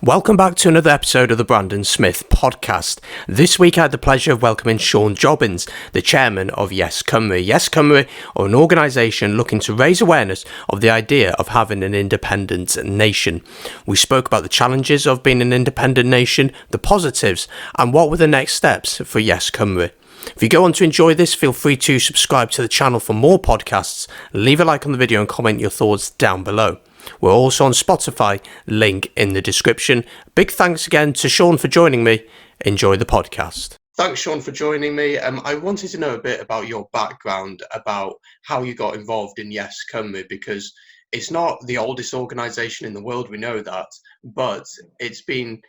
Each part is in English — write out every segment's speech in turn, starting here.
Welcome back to another episode of the Brandon Smith podcast. This week I had the pleasure of welcoming Sean Jobbins, the chairman of YesCymru. YesCymru are an organisation looking to raise awareness of the idea of having an independent nation. We spoke about the challenges of being an independent nation, the positives, and what were the next steps for YesCymru. If you go on to enjoy this, feel free to subscribe to the channel for more podcasts, leave a like on the video and comment your thoughts down below. We're also on Spotify, link in the description. Big thanks again to Sean for joining me. Enjoy the podcast. Thanks, Sean, for joining me. I wanted to know a bit about your background, about how you got involved in YesCymru, because it's not the oldest organisation in the world, we know that, but it's been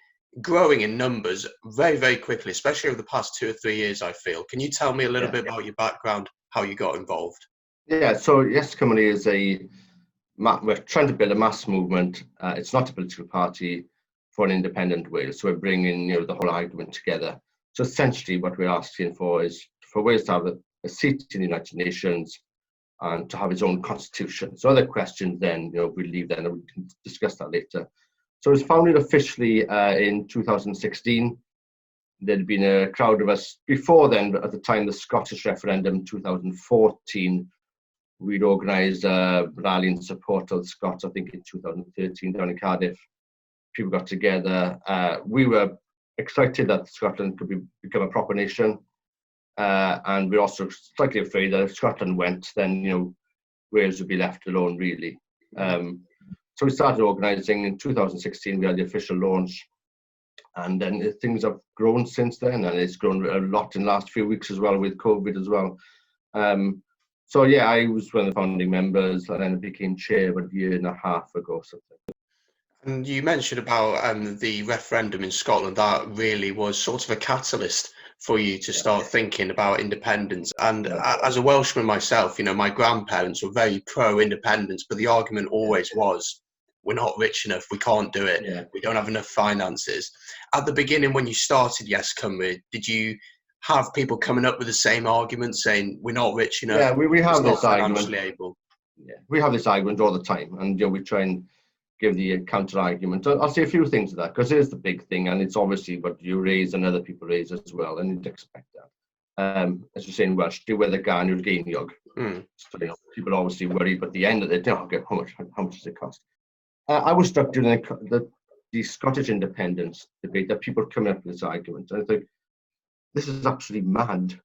growing in numbers very, very quickly, especially over the past 2 or 3 years, I feel. Can you tell me a little bit about your background, how you got involved? Yeah, so YesCymru is we're trying to build a mass movement. It's not a political party for an independent Wales. So we're bringing, the whole argument together. So essentially what we're asking for is for Wales to have a seat in the United Nations and to have its own constitution. So other questions then, we'll leave then and we can discuss that later. So it was founded officially in 2016. There'd been a crowd of us before then, but at the time, the Scottish referendum 2014, we'd organised a rally in support of the Scots, I think in 2013 down in Cardiff. People got together. We were excited that Scotland could become a proper nation. And we're also slightly afraid that if Scotland went, then, Wales would be left alone, really. So we started organising in 2016. We had the official launch. And then things have grown since then. And it's grown a lot in the last few weeks as well with COVID as well. So yeah, I was one of the founding members, and then I became chair about a year and a half ago. And you mentioned about the referendum in Scotland. That really was sort of a catalyst for you to start thinking about independence. And as a Welshman myself, my grandparents were very pro-independence, but the argument always was, we're not rich enough, we can't do it, we don't have enough finances. At the beginning, when you started YesCymru, did you have people coming up with the same argument saying we're not rich enough? Yeah, we have this argument. Yeah, we have this argument all the time, and we try and give the counter argument. I'll say a few things to that because it is the big thing, and it's obviously what you raise and other people raise as well, and you'd expect that. As you say in Welsh, do the gan yw'r geiniog. So people obviously worry, but at the end of it, how much does it cost? I was struck during the Scottish independence debate that people coming up with this argument, and I think this is absolutely mad.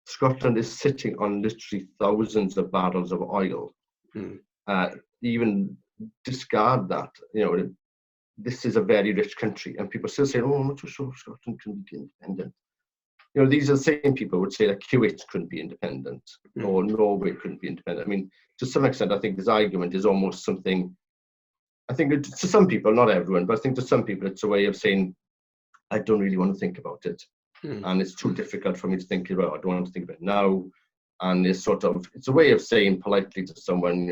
Scotland is sitting on literally thousands of barrels of oil. Even discard that, this is a very rich country, and people still say, "Oh, I'm not so sure Scotland can be independent." These are the same people who would say that Kuwait couldn't be independent or Norway couldn't be independent. I mean, to some extent, I think this argument is almost something. I think to some people, not everyone, but I think to some people, it's a way of saying, "I don't really want to think about it." And it's too difficult for me to think about. I don't want to think about it now. And it's a way of saying politely to someone,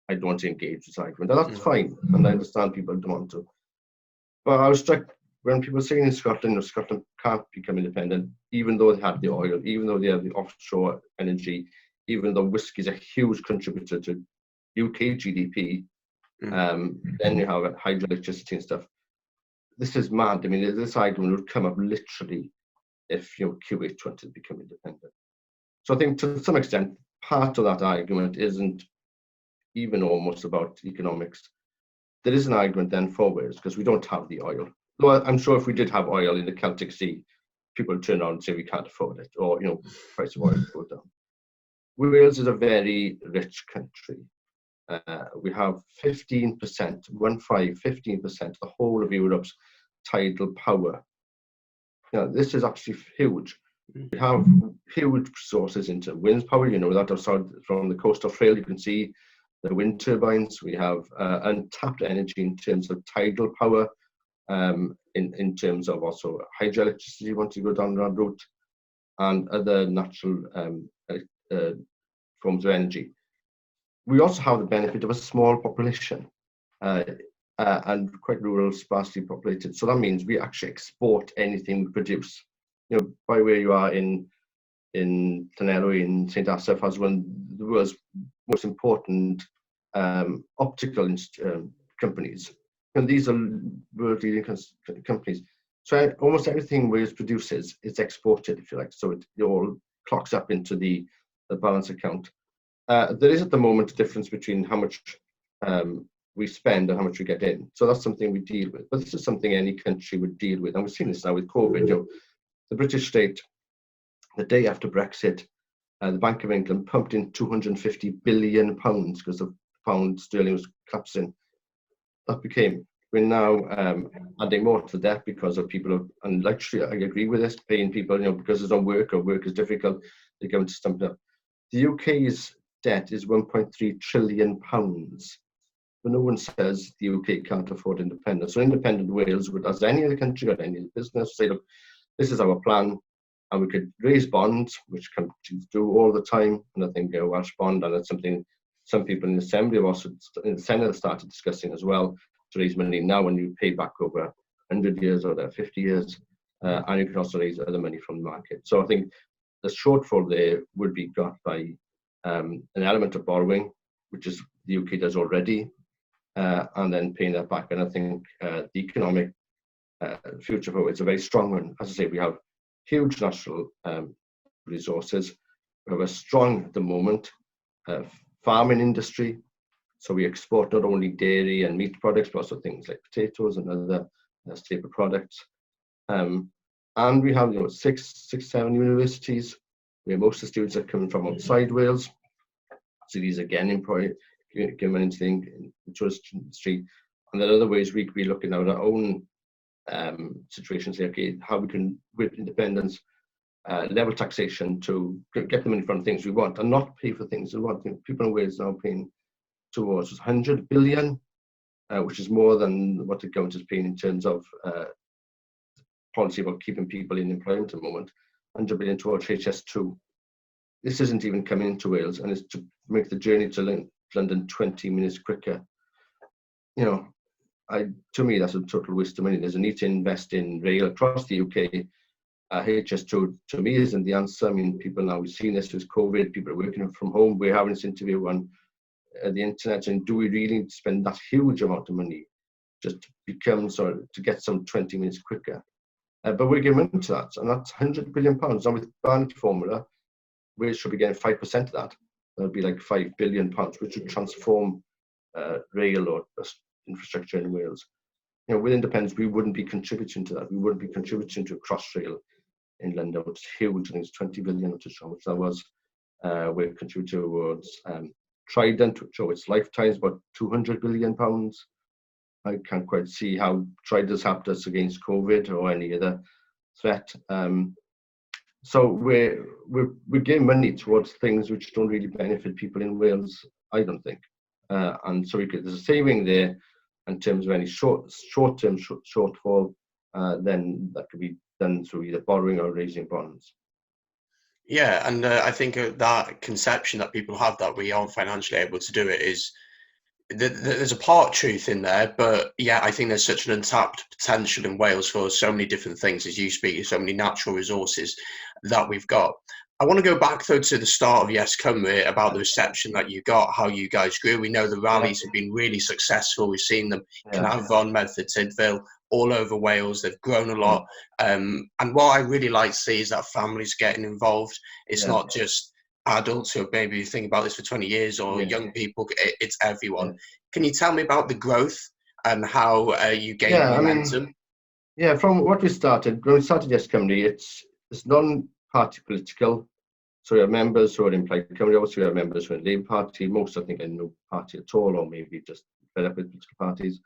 I don't want to engage this argument. And that's fine. And I understand people don't want to. But I was struck when people saying in Scotland, Scotland can't become independent, even though they have the oil, even though they have the offshore energy, even though whiskey is a huge contributor to UK GDP. Then you have hydroelectricity and stuff. This is mad. I mean, this argument would come up literally if Kuwait wanted to become independent. So I think to some extent, part of that argument isn't even almost about economics. There is an argument then for Wales because we don't have the oil. Though I'm sure if we did have oil in the Celtic Sea, people would turn around and say we can't afford it, or price of oil would go down. Wales is a very rich country. We have 15%, 15% of the whole of Europe's tidal power. This is actually huge. We have huge resources into wind power. That outside from the coastal trail, you can see the wind turbines. We have untapped energy in terms of tidal power, in terms of also hydroelectricity once you go down that route, and other natural forms of energy. We also have the benefit of a small population and quite rural, sparsely populated. So that means we actually export anything we produce. By where you are in Llanelwy, in St Asaph, has one of the world's most important optical companies. and these are world-leading companies. So almost everything Wales produces is exported, if you like. So it all clocks up into the balance account. There is at the moment a difference between how much we spend and how much we get in. So that's something we deal with. But this is something any country would deal with. And we've seen this now with COVID. The British state, the day after Brexit, the Bank of England pumped in £250 billion because the pound sterling was collapsing. We're now adding more to the debt because of people, and actually I agree with this, paying people, because there's no work or work is difficult, they're going to stump it up. The UK's debt is £1.3 trillion, but no one says the UK can't afford independence. So independent Wales would, as any other country or any business, say, look, this is our plan, and we could raise bonds, which countries do all the time, and I think a Welsh bond, and that's something some people in the Assembly have also, in the Senate, have started discussing as well, to raise money now when you pay back over 100 years or 50 years, and you can also raise other money from the market. So I think the shortfall there would be got by an element of borrowing, which is the UK does already, and then paying that back. And I think the economic future for it is a very strong one. As I say, we have huge natural resources. We have a strong, at the moment, farming industry. So we export not only dairy and meat products, but also things like potatoes and other staple products. And we have, 7 universities, where most of the students are coming from outside Wales. So these again employ given into the tourist industry. And there are other ways we could be looking at our own situations, okay, how we can, with independence, level taxation to get the money from things we want and not pay for things we want. People in Wales are now paying towards 100 billion, which is more than what the government is paying in terms of policy about keeping people in employment at the moment. 100 billion towards HS2. This isn't even coming into Wales, and it's to make the journey to London 20 minutes quicker. To me, that's a total waste of money. There's a need to invest in rail across the UK. HS2 to me isn't the answer. I mean, people now, we've seen this with COVID, people are working from home. We're having this interview on the internet, and do we really spend that huge amount of money just to get some 20 minutes quicker? But we're giving into that, and that's £100 billion. And with Barnett formula, we should be getting 5% of that. That would be like £5 billion, which would transform rail or infrastructure in Wales. With independence, we wouldn't be contributing to that. We wouldn't be contributing to a Crossrail in London, which is huge. I think it's 20 billion, which is how much that was. We're contributing towards Trident, which over its lifetime is about £200 billion. I can't quite see how Trident's helped us against COVID or any other threat. So we're giving money towards things which don't really benefit people in Wales, I don't think. And so there's a saving there in terms of any short-term shortfall. Then that could be done through either borrowing or raising bonds. Yeah, and I think that conception that people have that we aren't financially able to do it is there's a part truth in there, but yeah, I think there's such an untapped potential in Wales for so many different things, as you speak, so many natural resources that we've got. I want to go back though to the start of YesCymru about the reception that you got, how you guys grew. We know the rallies have been really successful. We've seen them in Avon, Medford, Tydfil, all over Wales. They've grown a lot. And what I really like to see is that families getting involved. It's not just adults who have maybe think about this for 20 years or young people. It's everyone. Can you tell me about the growth and how you gained momentum? From what we started, when we started YesCymru, it's non-party political. So we have members who are in Plaid Cymru, obviously we have members who are in Labour Party, most I think are no party at all, or maybe just fed up with political parties.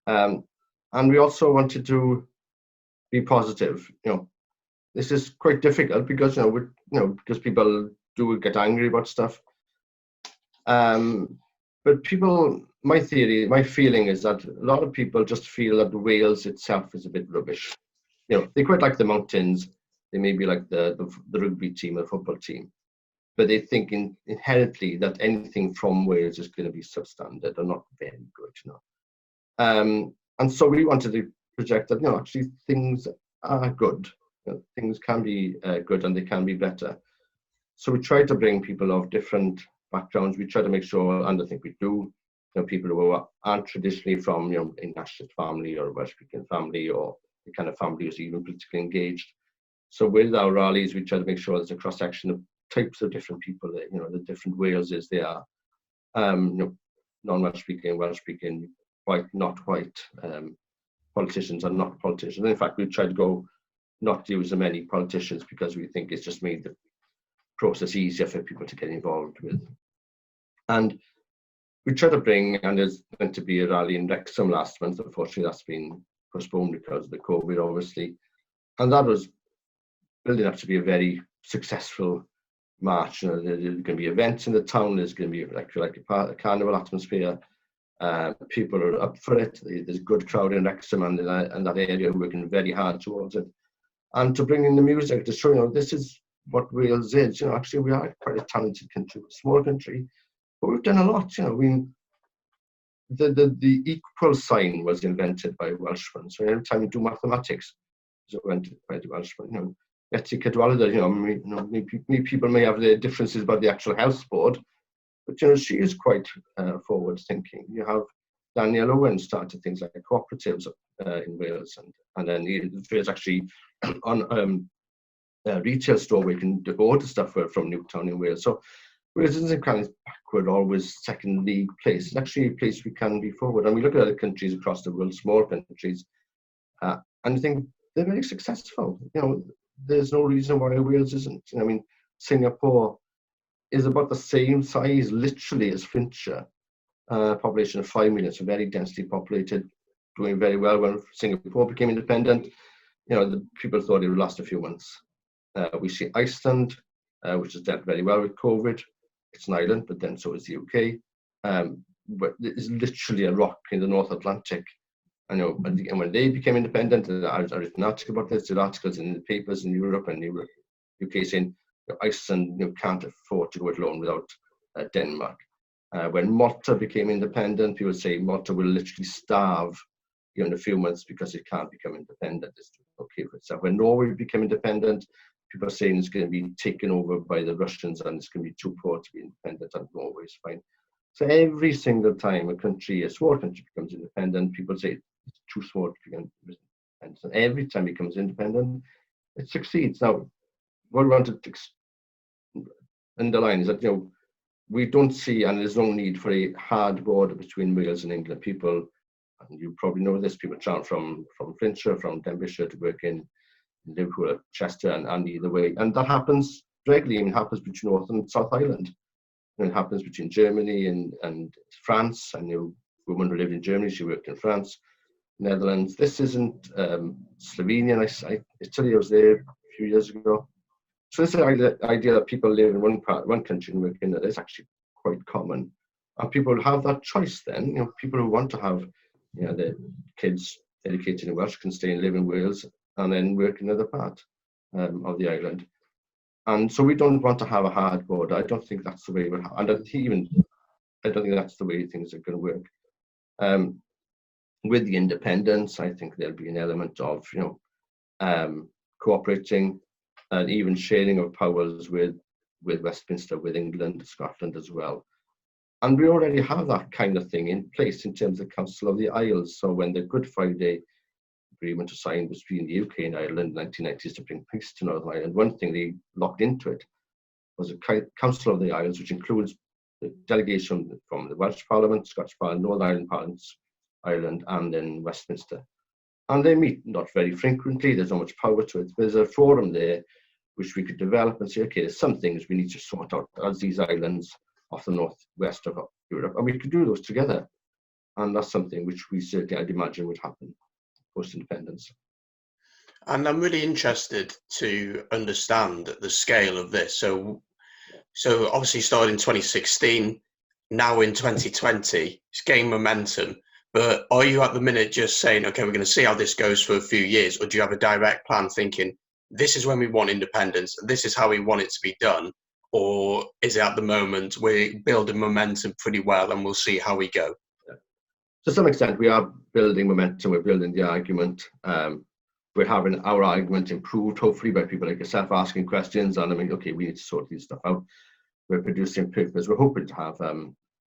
And we also wanted to be positive. This is quite difficult because because people do get angry about stuff. But people, my feeling is that a lot of people just feel that Wales itself is a bit rubbish. They quite like the mountains. They may be like the rugby team or football team, but they think inherently that anything from Wales is going to be substandard or not very good. And so we wanted to project that actually things are good. Things can be good and they can be better. So we try to bring people of different backgrounds. We try to make sure, and I think we do, people who aren't traditionally from a nationalist family or a Welsh-speaking family or the kind of family who's even politically engaged. So with our rallies, we try to make sure there's a cross-section of types of different people, that, the different Waleses they are, non-Welsh speaking, Welsh speaking, white, not white, politicians and not politicians. And in fact, we've tried to go not use as many politicians because we think it's just made the process easier for people to get involved with. And we try to bring, and there's meant to be a rally in Wrexham last month. Unfortunately, that's been postponed because of the COVID, obviously. And that was building up to be a very successful march. There's going to be events in the town. There's going to be like a carnival atmosphere. People are up for it. There's a good crowd in Wrexham and that area working very hard towards it. And to bring in the music to show, this is what Wales is. Actually, we are quite a talented country, a small country, but we've done a lot. The equal sign was invented by Welshmen. So every time you do mathematics, it went by the Welshman. Betsy Cadwaladr, people may have their differences about the actual house board, but she is quite forward thinking. You have Daniel Owen started things like cooperatives in Wales, and then there's actually on a retail store where you can order stuff from Newtown in Wales. So Wales isn't kind of backward, always second league place. It's actually a place we can be forward. And we look at other countries across the world, small countries, and I think they're very successful. There's no reason why Wales isn't. Singapore is about the same size, literally, as Flintshire. Population of 5 million, so very densely populated, doing very well. When Singapore became independent, the people thought it would last a few months. We see Iceland, which has dealt very well with COVID. It's an island, but then so is the UK. But it's literally a rock in the North Atlantic. And when they became independent, and I've written an article about this, there are articles in the papers in Europe and UK saying Iceland can't afford to go it alone without Denmark. When Malta became independent, people say Malta will literally starve in a few months because it can't become independent. It's okay for itself. When Norway became independent, people are saying it's going to be taken over by the Russians and it's going to be too poor to be independent, and Norway is fine. So every single time a small country becomes independent, people say it's too small to become independent. And every time it becomes independent, it succeeds. Now, what we want to underline is that we don't see, and there's no need for a hard border between Wales and England. People, and you probably know this, people travel from Flintshire, from Denbighshire to work in Liverpool, Chester, and either way. And that happens regularly. It happens between North and South Island. And it happens between Germany and France. I knew a woman who lived in Germany, she worked in France, Netherlands. This isn't Slovenia. Italy, I was there a few years ago. So this idea that people live in one country and work in another is actually quite common. And people have that choice then. People who want to have their kids educated in Welsh can stay and live in Wales and then work in another part of the island. And so we don't want to have a hard border. I don't think that's the way it would happen. I don't think that's the way things are going to work. With the independence, I think there'll be an element of cooperating and even sharing of powers with Westminster, with England, Scotland as well. And we already have that kind of thing in place in terms of the Council of the Isles. So when the Good Friday Agreement was signed between the UK and Ireland in the 1990s to bring peace to Northern Ireland, one thing they locked into it was a Council of the Isles, which includes the delegation from the Welsh Parliament, Scottish Parliament, Northern Ireland Parliament, Ireland, and then Westminster. And they meet not very frequently, there's not much power to it. There's a forum there which we could develop and say, okay, there's some things we need to sort out as these islands off the northwest of Europe, and we could do those together. And that's something which we certainly, I'd imagine, would happen post-independence. And I'm really interested to understand the scale of this. So obviously started in 2016, now in 2020, it's gained momentum. But are you at the minute just saying, okay, we're going to see how this goes for a few years, or do you have a direct plan thinking, this is when we want independence, this is how we want it to be done? Or is it at the moment we're building momentum pretty well and we'll see how we go? To some extent, we are building momentum, we're building the argument. We're having our argument improved, hopefully, by people like yourself asking questions. And I mean, okay, we need to sort this stuff out. We're producing papers. We're hoping to have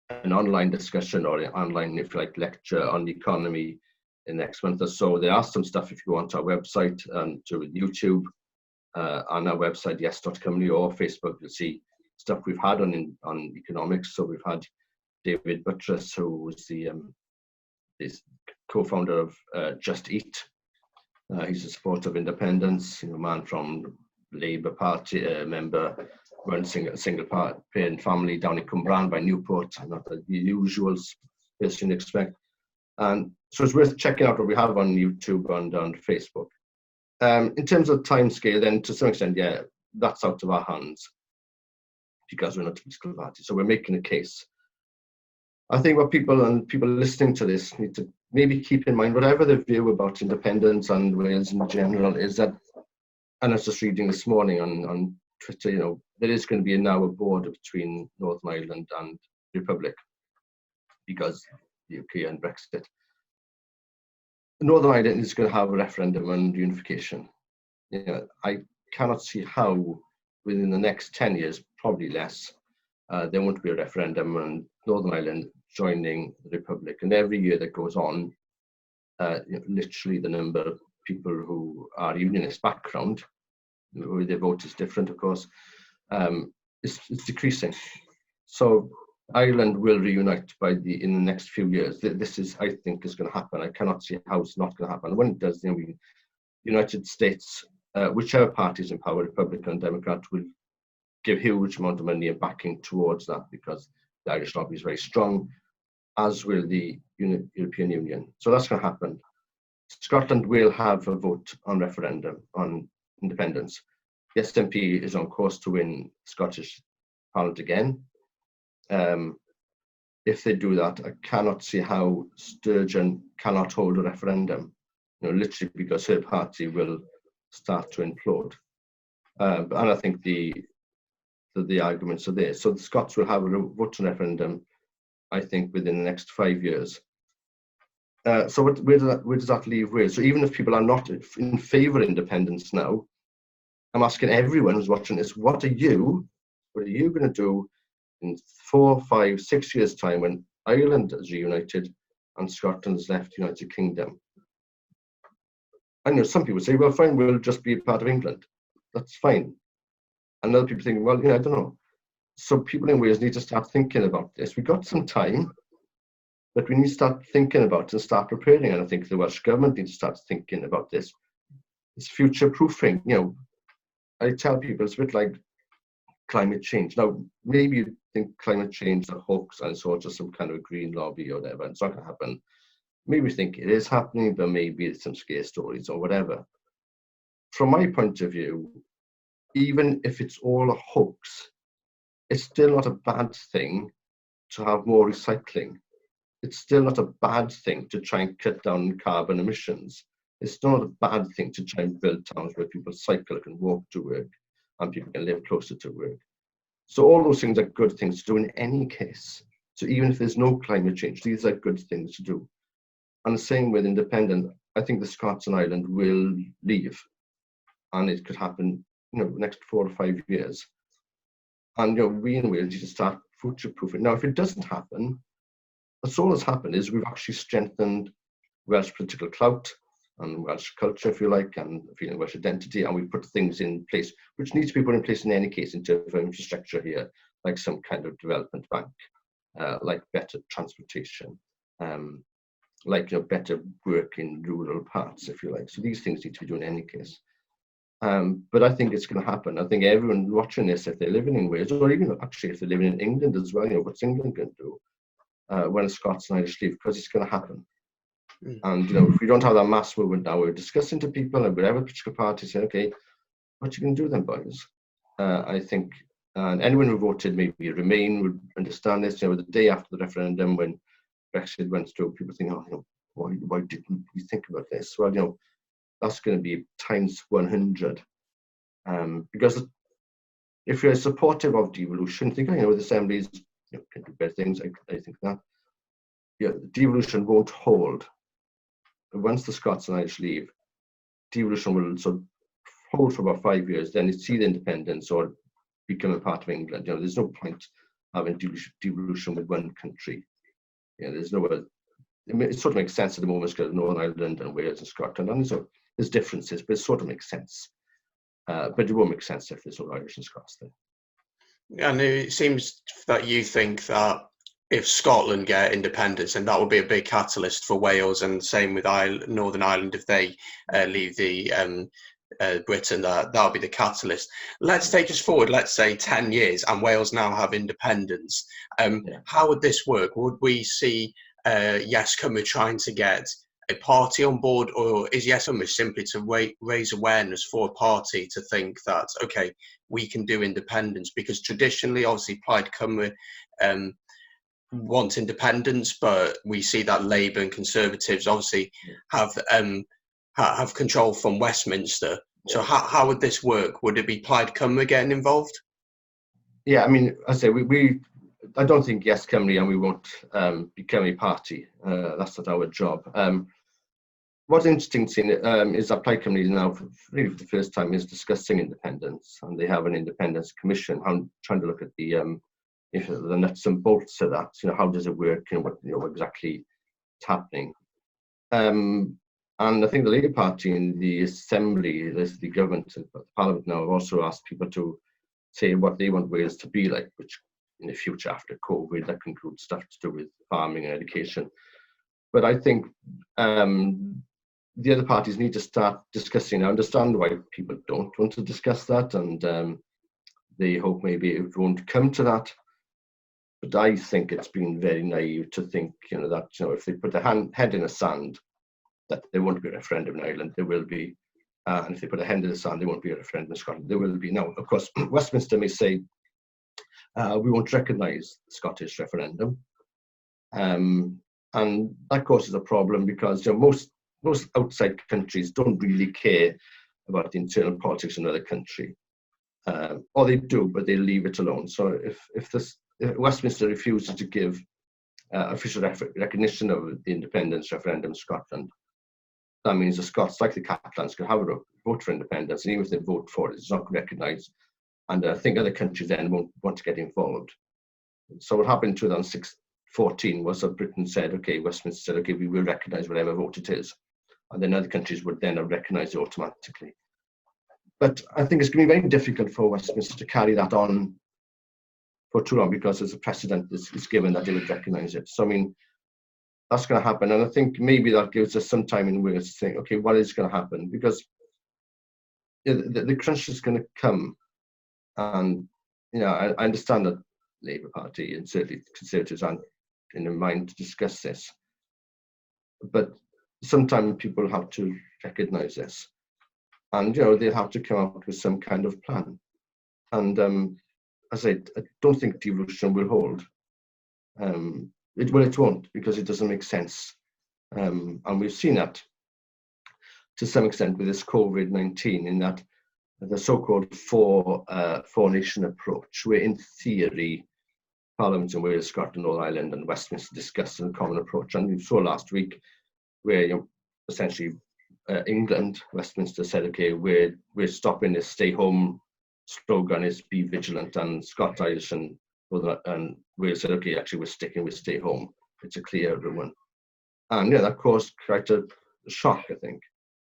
an online discussion or an online, if you like, lecture on the economy in the next month or so. There are some stuff if you go onto our website and to YouTube, on our website, YesCymru, or Facebook, you'll see stuff we've had on economics. So we've had David Buttress, who was the co-founder of Just Eat. He's a supporter of independence, man from Labour Party, member, runs single parent family down in Cymru by Newport, not the usual person you expect. And so it's worth checking out what we have on YouTube and on Facebook. In terms of time scale, then to some extent, yeah, that's out of our hands because we're not a political party. So we're making a case. I think what people listening to this need to maybe keep in mind, whatever their view about independence and Wales in general, is that, and I was just reading this morning on Twitter, there is going to be now a border between Northern Ireland and the Republic because the UK and Brexit. Northern Ireland is going to have a referendum on unification. I cannot see how within the next 10 years, probably less, there won't be a referendum on Northern Ireland joining the Republic. And every year that goes on, literally the number of people who are unionist background, where their vote is different, of course, is decreasing. So Ireland will reunite in the next few years. This is, I think, is going to happen. I cannot see how it's not going to happen. When it does, the United States, whichever party is in power, Republican and Democrat, will give huge amount of money and backing towards that because the Irish lobby is very strong, as will the European Union. So that's going to happen. Scotland will have a vote on referendum on independence. The SNP is on course to win Scottish Parliament again. If they do that, I cannot see how Sturgeon cannot hold a referendum, literally because her party will start to implode. And I think the arguments are there. So the Scots will have a vote on referendum, I think, within the next 5 years. So where does that leave Wales? So even if people are not in favour of independence now, I'm asking everyone who's watching this, what are you going to do in 4, 5, 6 years' time when Ireland is reunited and Scotland has left the United Kingdom? And some people say, well, fine, we'll just be a part of England. That's fine. And other people think, well, I don't know. So people in Wales need to start thinking about this. We've got some time, but we need to start thinking about it and start preparing. And I think the Welsh government needs to start thinking about this. It's future proofing. I tell people it's a bit like climate change. Now, maybe you think climate change is a hoax and it's all just some kind of green lobby or whatever. It's not going to happen. Maybe you think it is happening, but maybe it's some scare stories or whatever. From my point of view, even if it's all a hoax, it's still not a bad thing to have more recycling. It's still not a bad thing to try and cut down carbon emissions. It's still not a bad thing to try and build towns where people cycle and walk to work and people can live closer to work. So all those things are good things to do in any case. So even if there's no climate change, these are good things to do. And the same with independence, I think the Scots and Ireland will leave. And it could happen, next 4 or 5 years. And we in Wales need to start future-proofing. Now, if it doesn't happen, that's all that's happened is we've actually strengthened Welsh political clout and Welsh culture, if you like, and feeling Welsh identity, and we've put things in place which needs to be put in place in any case in terms of infrastructure here, like some kind of development bank, like better transportation, like better work in rural parts, if you like. So these things need to be done in any case. But I think it's going to happen. I think everyone watching this, if they're living in Wales, or even actually if they're living in England as well, what's England going to do when the Scots and Irish leave? Because it's going to happen. And if we don't have that mass movement now, we're discussing to people and whatever political party say, okay, what are you going to do then, boys? I think anyone who voted maybe Remain would understand this. The day after the referendum when Brexit went through, people think, why didn't we think about this? Well, that's going to be times 100. Because if you're supportive of devolution, think, the assemblies can do better things. I think that. Devolution won't hold. Once the Scots and Irish leave, devolution will sort of hold for about 5 years. Then it's either independence or become a part of England. There's no point having devolution with one country. There's no other. It sort of makes sense at the moment because Northern Ireland and Wales and Scotland, and so there's differences, but it sort of makes sense. But it won't make sense if there's all Irish and Scots there. And it seems that you think that if Scotland get independence, and that would be a big catalyst for Wales, and same with Northern Ireland if they leave the Britain, that'll be the catalyst. Let's take us forward, let's say 10 years, and Wales now have independence. How would this work? Would we see YesCymru trying to get a party on board, or is YesCymru simply to raise awareness for a party to think that, okay, we can do independence? Because traditionally, obviously, Plaid Cymru want independence, but we see that Labour and Conservatives obviously have control from Westminster. So how would this work? Would it be Plaid Cymru getting involved? Yeah, I mean, I say I don't think YesCymru, and we won't become a party. That's not our job. What's interesting to see is that Plaid Cymru now, really for the first time, is discussing independence, and they have an independence commission trying to look at the nuts and bolts of that. How does it work, and what exactly is happening. And I think the Labour Party in the Assembly, the government, the Parliament now, have also asked people to say what they want Wales to be like, which in the future after COVID, that can include stuff to do with farming and education. But I think the other parties need to start discussing. I understand why people don't want to discuss that, and they hope maybe it won't come to that. But I think it's been very naive to think, that if they put their head in the sand, that there won't be a referendum in Ireland. There will be, and if they put a hand in the sand, there won't be a referendum in Scotland. There will be. Now, of course, Westminster may say we won't recognise the Scottish referendum, and that causes a problem because most outside countries don't really care about the internal politics in another country, or they do, but they leave it alone. So if Westminster refuses to give official recognition of the independence referendum in Scotland, that means the Scots, like the Catalans, can have a vote for independence, and even if they vote for it, it's not recognised. And I think other countries then won't want to get involved. So what happened in 2014 was that Britain said, okay, Westminster said, okay, we will recognise whatever vote it is. And then other countries would then recognise it automatically. But I think it's going to be very difficult for Westminster to carry that on for too long, because there's a precedent is given that they would recognise it. So, I mean, that's going to happen. And I think maybe that gives us some time in Wales to think, okay, what is going to happen? Because the crunch is going to come. And, I understand that Labour Party and certainly Conservatives aren't in their mind to discuss this. But sometimes people have to recognise this. And, they'll have to come up with some kind of plan. And as I don't think devolution will hold. It won't, because it doesn't make sense. And we've seen that to some extent with this COVID-19, in that the so-called four-nation approach, where in theory, Parliaments in Wales, Scotland, Northern Ireland and Westminster discussed a common approach. And we saw last week where essentially England, Westminster said, okay, we're stopping this stay home slogan, is be vigilant, and Scots, Irish and Wales said, okay, actually we're sticking with stay home. It's a clear one. And that caused quite a shock, I think.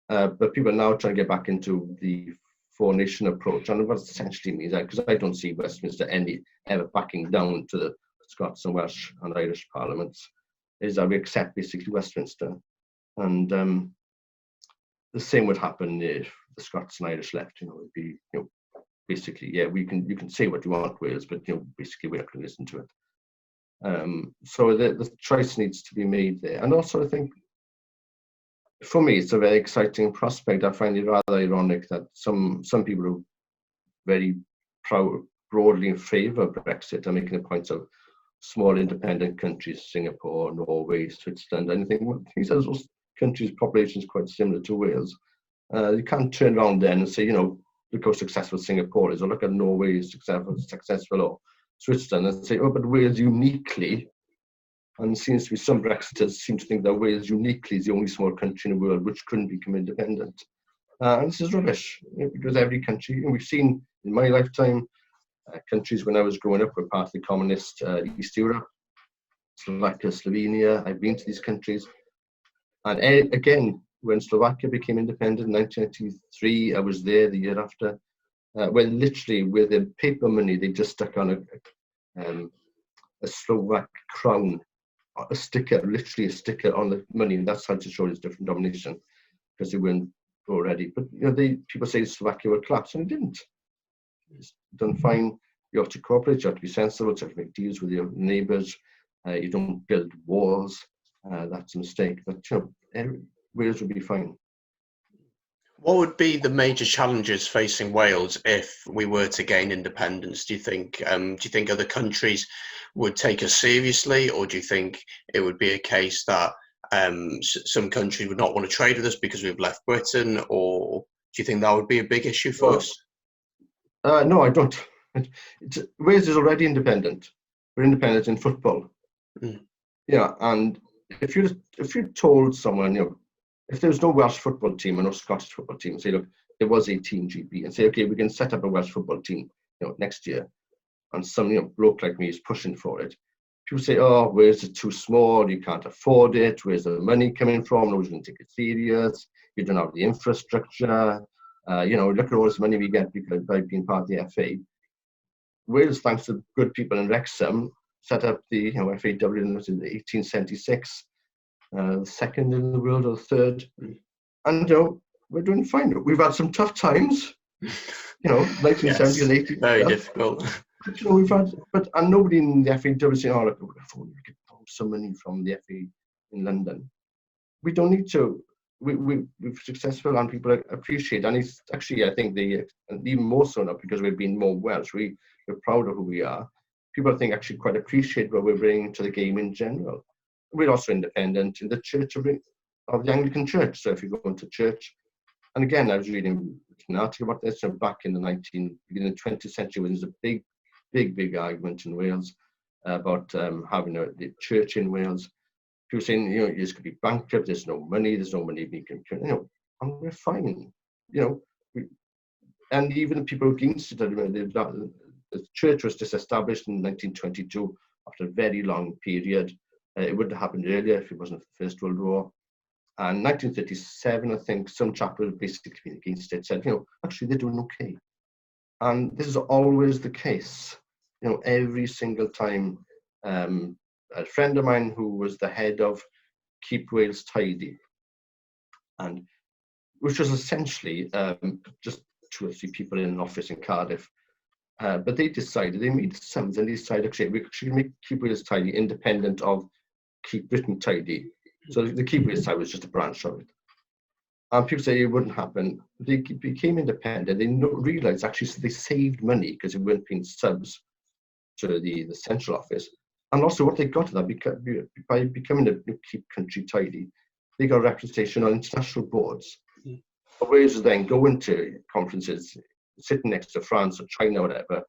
But people are now trying to get back into the four-nation approach, and what it essentially means, because I don't see Westminster ever backing down to the Scots and Welsh and Irish parliaments, is that we accept basically Westminster. And the same would happen if the Scots and Irish left. It'd be, basically, yeah, you can say what you want, Wales, but basically we're not going to listen to it. So the choice needs to be made there. And also, I think, for me, it's a very exciting prospect. I find it rather ironic that some people who are very broadly in favour of Brexit are making a point of small independent countries, Singapore, Norway, Switzerland, and I think these are those countries' populations quite similar to Wales. You can't turn around then and say, look how successful Singapore is, or look at Norway is successful, or Switzerland, and say, oh, but Wales uniquely, and seems to be some Brexiters seem to think that Wales uniquely is the only small country in the world which couldn't become independent. And this is rubbish, because every country, and we've seen in my lifetime, countries when I was growing up were part of the communist East Europe, Slovakia, Slovenia. I've been to these countries. And again, when Slovakia became independent in 1993, I was there the year after, when literally with the paper money, they just stuck on a Slovak crown, a sticker, literally a sticker on the money, and that's how to show its different domination, because they weren't already. But people say Slovakia will collapse, and it didn't. It's done fine. You have to cooperate. You have to be sensible. You have to make deals with your neighbours. You don't build walls. That's a mistake. But Wales will be fine. What would be the major challenges facing Wales if we were to gain independence? Do you think other countries would take us seriously, or do you think it would be a case that some countries would not want to trade with us because we've left Britain, or do you think that would be a big issue for us? No, I don't. Wales is already independent. We're independent in football. Yeah, and if you told someone, if there was no Welsh football team and no Scottish football team, say, look, there was a Team GB, and say, okay, we can set up a Welsh football team, next year, and some bloke like me is pushing for it. People say, oh, Wales is too small, you can't afford it, where's the money coming from, nobody's going to take it serious, you don't have the infrastructure, look at all this money we get because by being part of the FA. Wales, thanks to good people in Wrexham, set up the FAW in 1876. The second in the world or the third, and we're doing fine. We've had some tough times, 1970 and 80. Very difficult. But, we've had, and nobody in the FAW saying, "Oh, look, if only we could borrow some money from the FA in London." We don't need to. We're successful, and people appreciate. And it's actually, I think, and even more so now because we've been more Welsh. We're proud of who we are. People, I think, actually quite appreciate what we're bringing to the game in general. We're also independent in the Church of the Anglican Church. So if you go into church, and again, I was reading an article about this back in the beginning of the 20th century, when there's a big argument in Wales about having the church in Wales. People saying, you just could be bankrupt. There's no money we can, and we're fine, and even the people against it, the church was disestablished in 1922 after a very long period. It would have happened earlier if it wasn't for the First World War. And 1937, I think, some chap was basically against it, said, actually, they're doing okay. And this is always the case. Every single time, a friend of mine who was the head of Keep Wales Tidy, and which was essentially just 2 or 3 people in an office in Cardiff. But they made sums and they decided, actually, we should make Keep Wales Tidy independent of Keep Britain Tidy. So the Keep Wales Tidy was just a branch of it. And people say it wouldn't happen. They became independent. They realized actually they saved money because it weren't paying subs to the central office. And also what they got to that, by becoming a Keep Country Tidy, they got a reputation on international boards. Wales was then going to conferences, sitting next to France or China or whatever,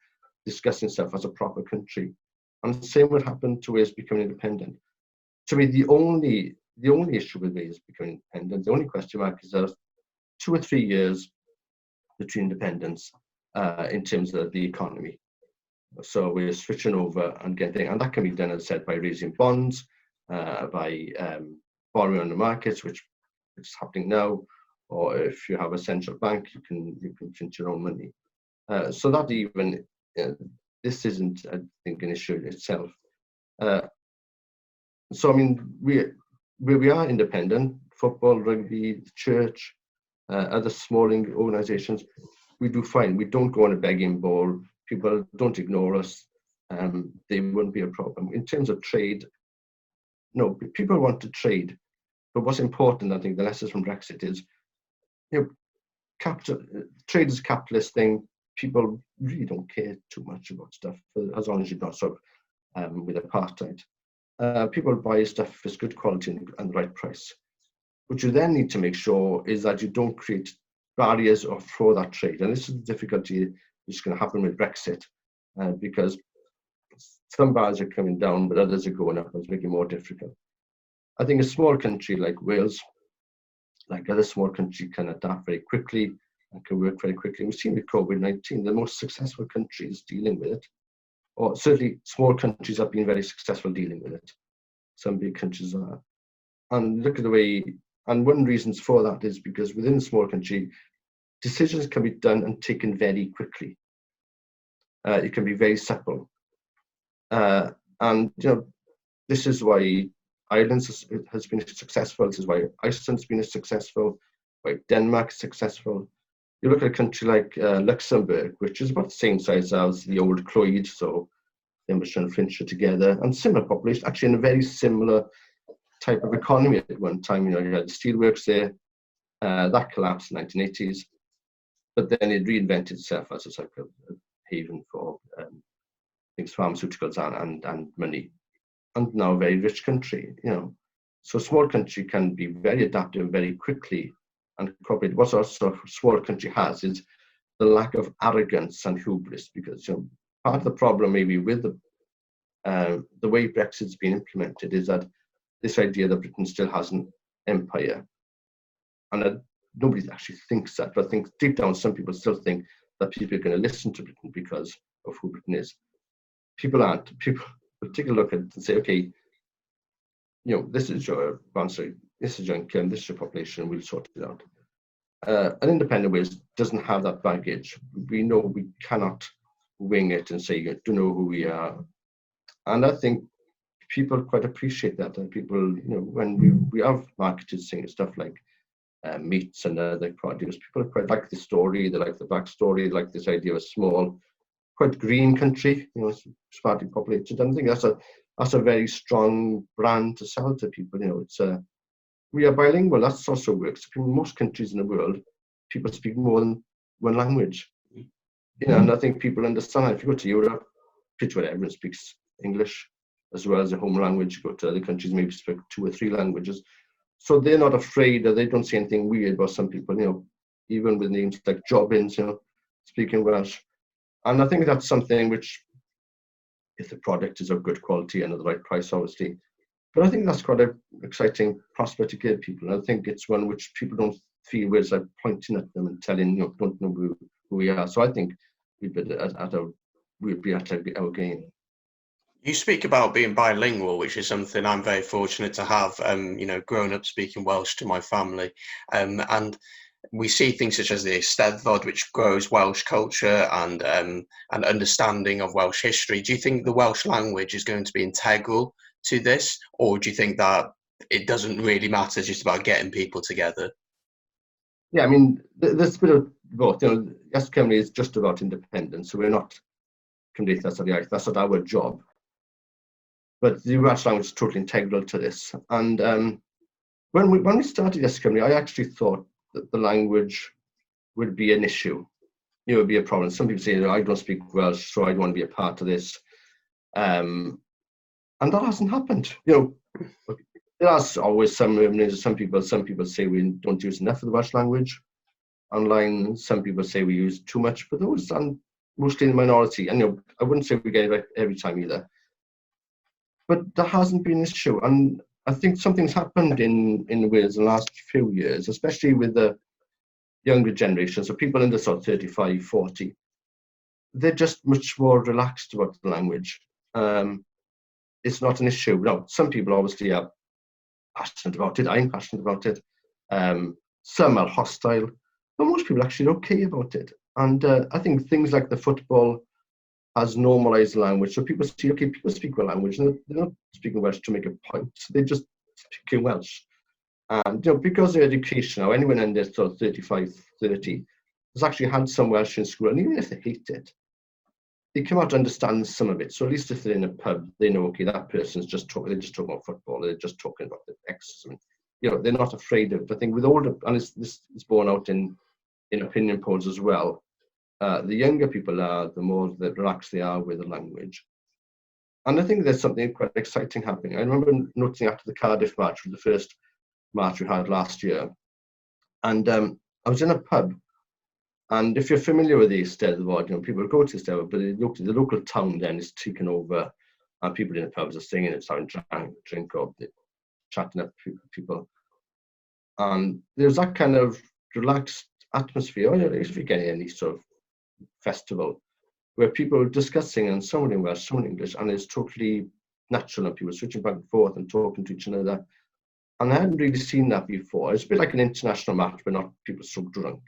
discussing stuff as a proper country. And the same would happen to Wales becoming independent. To me, the only issue with Wales becoming independent, the only question mark is there's 2 or 3 years between independence in terms of the economy. So we're switching over and getting, and that can be done, as I said, by raising bonds, by borrowing on the markets, which is happening now, or if you have a central bank, you can print your own money. So that even this isn't, I think, an issue itself. So I mean, we are independent. Football, rugby, church, other small organisations, we do fine. We don't go on a begging bowl. People don't ignore us. They wouldn't be a problem. In terms of trade, no, people want to trade. But what's important, I think, the lessons from Brexit is, trade is a capitalist thing. People really don't care too much about stuff, as long as you're not sort of with apartheid. People buy stuff if it's good quality and the right price. What you then need to make sure is that you don't create barriers for that trade. And this is the difficulty which is going to happen with Brexit, because some barriers are coming down, but others are going up, and it's making it more difficult. I think a small country like Wales, like other small countries, can adapt very quickly. and can work very quickly. We've seen with COVID-19, the most successful countries dealing with it, or certainly small countries have been very successful dealing with it. Some big countries are. And look at the way, and one reason for that is because within a small country, decisions can be done and taken very quickly. It can be very simple. And this is why Ireland has been successful. This is why Iceland's been successful, why Denmark's successful. You look at a country like Luxembourg, which is about the same size as the old Clwyd, so Limerick and Flintshire together, and similar population, actually in a very similar type of economy at one time. You had the steelworks there, that collapsed in the 1980s, but then it reinvented itself as a type of haven for things, pharmaceuticals and money, and now a very rich country. So a small country can be very adaptive very quickly and incorporate. What also a small country has is the lack of arrogance and hubris, because part of the problem maybe with the way Brexit's been implemented is that this idea that Britain still has an empire, and nobody actually thinks that, but I think deep down some people still think that people are going to listen to Britain because of who Britain is. People aren't. People will take a look at it and say, okay, this is your boundary, this is your income, this is your population, we'll sort it out. An independent Wales doesn't have that baggage. We know we cannot wing it and say, you don't know who we are. And I think people quite appreciate that. And people, when we have marketed stuff like meats and other produce, people quite like the story, they like the backstory, they like this idea of a small, quite green country, sparsely populated. And I think that's a very strong brand to sell to people. We are bilingual. That also works. In most countries in the world, people speak more than one language. And I think people understand that. If you go to Europe, pretty well everyone speaks English as well as a home language. You go to other countries, maybe speak 2 or 3 languages. So they're not afraid, or they don't see anything weird about some people, even with names like Jobbins, speaking Welsh. And I think that's something which, if the product is of good quality and at the right price, obviously, but I think that's quite an exciting prospect to give people. And I think it's one which people don't feel we're like pointing at them and telling, don't know who we are. So I think we'd be at our game. You speak about being bilingual, which is something I'm very fortunate to have, grown up speaking Welsh to my family. And we see things such as the Eisteddfod, which grows Welsh culture and understanding of Welsh history. Do you think the Welsh language is going to be integral to this, or do you think that it doesn't really matter, it's just about getting people together? Yeah, I mean, there's a bit of both. YesCymru is just about independence, so we're not Cymdeithas ar Iaith. That's not our job. But the Welsh language is totally integral to this. And when we started YesCymru, I actually thought that the language would be an issue. It would be a problem. Some people say, I don't speak Welsh, so I don't want to be a part of this. And that hasn't happened. There's always some people say we don't use enough of the Welsh language online. Some people say we use too much, but those are mostly in the minority. And I wouldn't say we get it right every time either. But that hasn't been an issue. And I think something's happened in Wales in the last few years, especially with the younger generation. So people in the sort of 35, 40, they're just much more relaxed about the language. It's not an issue. Now, some people obviously are passionate about it. I'm passionate about it. Some are hostile, but most people are actually okay about it. And I think things like the football has normalized language. So people see, okay, people speak one language, and they're not speaking Welsh to make a point. They're just speaking Welsh. And because of education, now anyone under sort of 35, 30 has actually had some Welsh in school, and even if they hate it, they come out to understand some of it. So at least if they're in a pub, they know, okay, that person's just talking about football, they're just talking about the X. They're not afraid of it. I think with older, and this is borne out in opinion polls as well, the younger people are, the more relaxed they are with the language. And I think there's something quite exciting happening. I remember noticing after the Cardiff match, the first match we had last year, and I was in a pub. And if you're familiar with the Eisteddfod, people go to Eisteddfod, but the local town then is taken over, and people in the pubs are singing, it's having drink or chatting up people. And there's that kind of relaxed atmosphere, if you get any sort of festival where people are discussing and someone in Welsh, someone in English, and it's totally natural and people switching back and forth and talking to each other. And I hadn't really seen that before. It's a bit like an international match, but not people so drunk.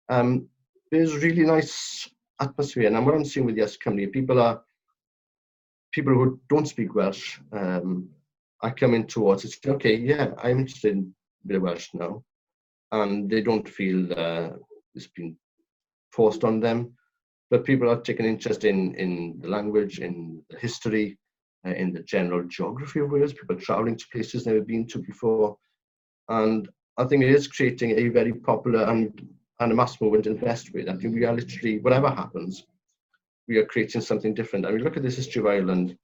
There's really nice atmosphere. And what I'm seeing with YesCymru, people who don't speak Welsh are coming towards it. Okay, yeah, I'm interested in a bit of Welsh now. And they don't feel it's been forced on them. But people are taking interest in the language, in the history, in the general geography of Wales, people travelling to places they've never been to before. And I think it is creating a very popular and a mass movement in the best way. That we are literally, whatever happens, we are creating something different. I mean, look at this history of Ireland,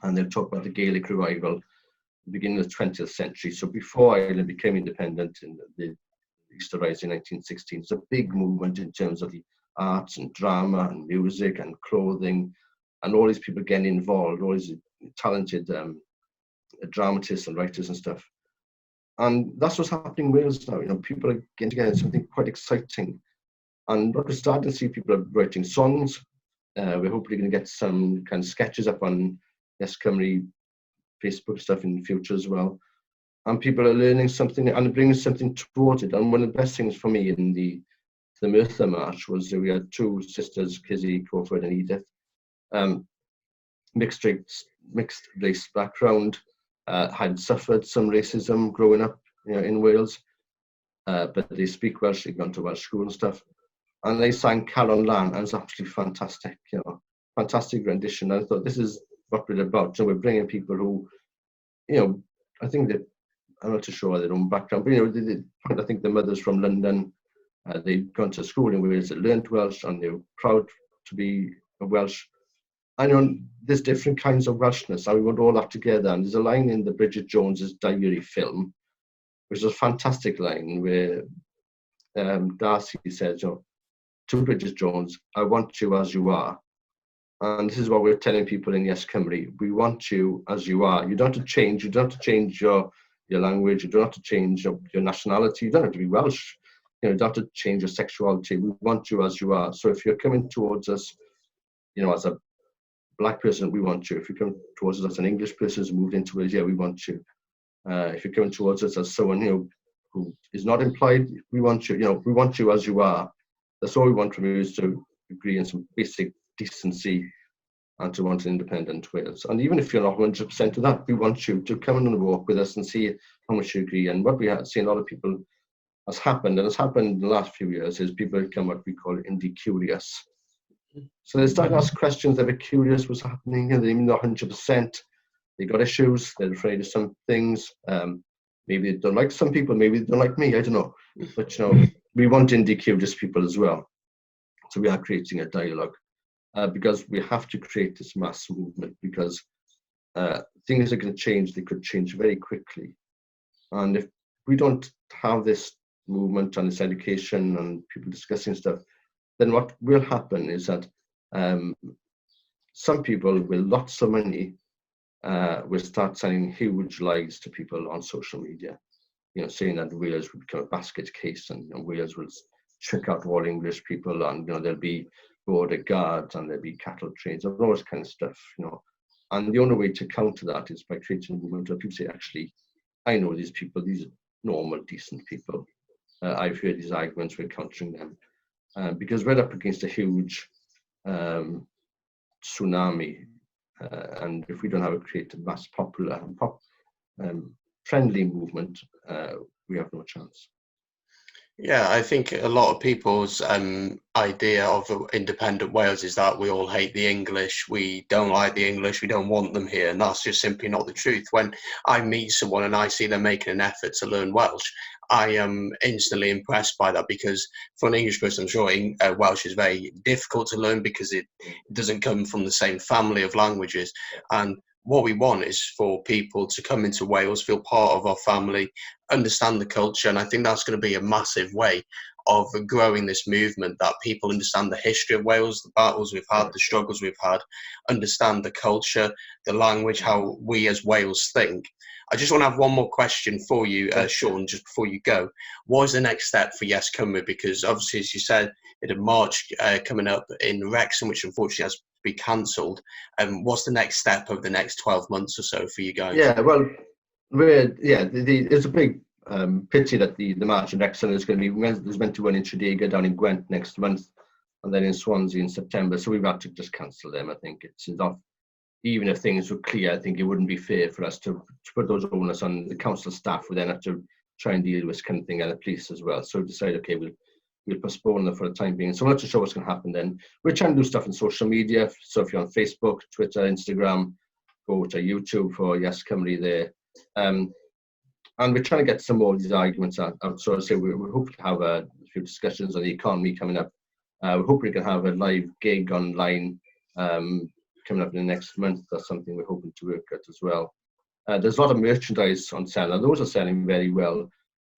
and they'll talk about the Gaelic revival, the beginning of the 20th century. So before Ireland became independent in the Easter Rising in 1916, it's a big movement in terms of the arts and drama and music and clothing, and all these people getting involved, all these talented dramatists and writers and stuff. And that's what's happening in Wales now. People are getting together, something quite exciting. And what we're starting to see, people are writing songs. We're hopefully going to get some kind of sketches up on YesCymru Facebook stuff in the future as well. And people are learning something and bringing something towards it. And one of the best things for me in the Merthyr March was that we had two sisters, Kizzy, Crawford and Edith, mixed race background, had suffered some racism growing up in Wales, but they speak Welsh, they've gone to Welsh school and stuff. And they sang Calon Lan, and it's absolutely fantastic, fantastic rendition. And I thought, this is what we're about. So we're bringing people who, I think that, I'm not too sure their own background, but I think the mother's from London. They've gone to school in Wales, they learned Welsh, and they're proud to be Welsh. I know there's different kinds of Welshness, and we want all that together. And there's a line in the Bridget Jones's Diary film, which is a fantastic line, where Darcy says, to Bridget Jones, I want you as you are. And this is what we're telling people in YesCymru. We want you as you are. You don't have to change. You don't have to change your language. You don't have to change your nationality. You don't have to be Welsh. You don't have to change your sexuality. We want you as you are. So if you're coming towards us, as a Black person, we want you. If you come towards us as an English person who's moved into Wales, we want you. If you're coming towards us as someone who is not implied, we want you. We want you as you are. That's all we want from you, is to agree on some basic decency and to want an independent Wales. And even if you're not 100% of that, we want you to come on a walk with us and see how much you agree. And what we have seen a lot of people has happened, and has happened in the last few years, is people become what we call indie curious. So they start to ask questions, they're curious what's happening, and they're even not 100%. They've got issues, they're afraid of some things. Maybe they don't like some people, maybe they don't like me, I don't know. But we want indie curious people as well. So we are creating a dialogue because we have to create this mass movement, because things are going to change, they could change very quickly. And if we don't have this movement and this education and people discussing stuff, then what will happen is that some people with lots of money will start selling huge lies to people on social media, saying that Wales will become a basket case, and Wales will trick out all English people, and there'll be border guards and there'll be cattle trades and all this kind of stuff, And the only way to counter that is by creating a movement where people say, actually, I know these people, these are normal, decent people. I've heard these arguments, we're countering them. Because we're up against a huge tsunami, and if we don't have a creative, mass, popular, friendly movement, we have no chance. Yeah, I think a lot of people's idea of independent Wales is that we all hate the English, we don't like the English, we don't want them here, and that's just simply not the truth. When I meet someone and I see them making an effort to learn Welsh, I am instantly impressed by that, because for an English person, I'm sure Welsh is very difficult to learn because it doesn't come from the same family of languages. And what we want is for people to come into Wales, feel part of our family, understand the culture. And I think that's going to be a massive way of growing this movement, that people understand the history of Wales, the battles we've had, the struggles we've had, understand the culture, the language, how we as Wales think. I just want to have one more question for you, Sean, just before you go. What is the next step for YesCymru? Because obviously, as you said, it had March coming up in Wrexham, which unfortunately has to be cancelled. What's the next step over the next 12 months or so for you guys? Yeah, well, it's a big pity that the march in Wrexham is going to be, there's meant to one in Tredegar down in Gwent next month, and then in Swansea in September. So we've had to just cancel them. I think it's not, even if things were clear, I think it wouldn't be fair for us to put those onus on the council staff. We then have to try and deal with this kind of thing, and the police as well. So we decided, okay, we'll postpone them for the time being. So I'm not too sure what's going to happen then. We're trying to do stuff on social media. So if you're on Facebook, Twitter, Instagram, go to YouTube for YesCymru there. And we're trying to get some more of these arguments out. So I say we hope to have a few discussions on the economy coming up. We're hoping we can have a live gig online coming up in the next month. That's something we're hoping to work at as well. There's a lot of merchandise on sale, and those are selling very well.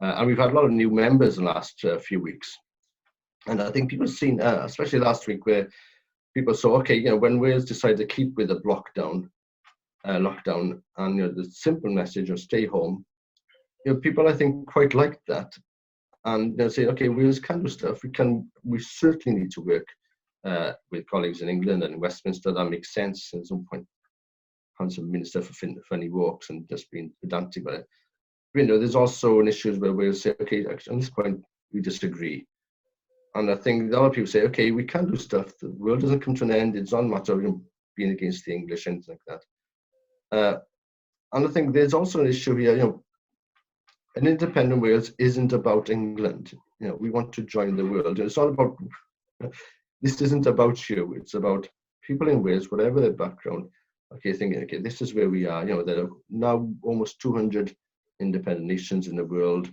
And we've had a lot of new members in the last few weeks. And I think people have seen, especially last week, where people saw, okay, when Wales decided to keep with the lockdown, and the simple message of stay home, people I think quite liked that, and they'll say, okay, Wales can do stuff. We certainly need to work with colleagues in England and in Westminster. That makes sense. There's no point having some minister for funny walks and just being pedantic about it. But, there's also an issue where Wales say, okay, actually, on this point we disagree. And I think a lot of people say, okay, we can do stuff. The world doesn't come to an end. It's not a matter of being against the English, anything like that. And I think there's also an issue here, an independent Wales isn't about England. We want to join the world. It's not about, this isn't about you. It's about people in Wales, whatever their background, okay, thinking, okay, this is where we are. There are now almost 200 independent nations in the world.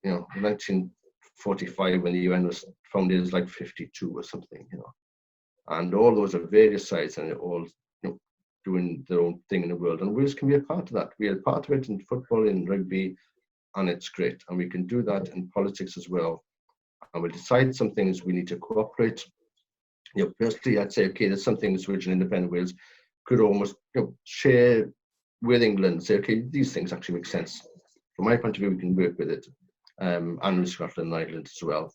1945, when the UN was founded, it was like 52 or something, and all those are various sides, and they're all doing their own thing in the world, and Wales can be a part of that. We are part of it in football, in rugby, and it's great. And we can do that in politics as well. And we'll decide some things we need to cooperate. Personally, I'd say, okay, there's some things which an independent Wales could almost share with England. Say, okay, these things actually make sense. From my point of view, we can work with it, and with Scotland and Ireland as well.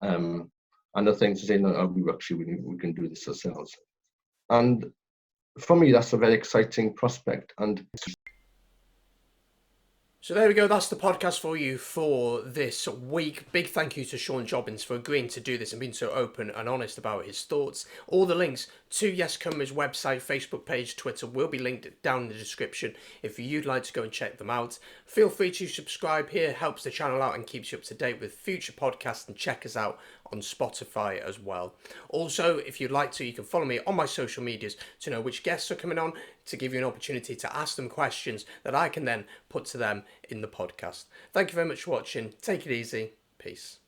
And the things to say, no, we can do this ourselves. And for me, that's a very exciting prospect. And so there we go, that's the podcast for you for this week. Big thank you to Sean Jobbins for agreeing to do this and being so open and honest about his thoughts. All the links to YesCymru's website, Facebook page, Twitter will be linked down in the description if you'd like to go and check them out. Feel free to subscribe here, helps the channel out and keeps you up to date with future podcasts, and check us out on Spotify as well. Also, if you'd like to, you can follow me on my social medias to know which guests are coming on, to give you an opportunity to ask them questions that I can then put to them in the podcast. Thank you very much for watching. Take it easy. Peace.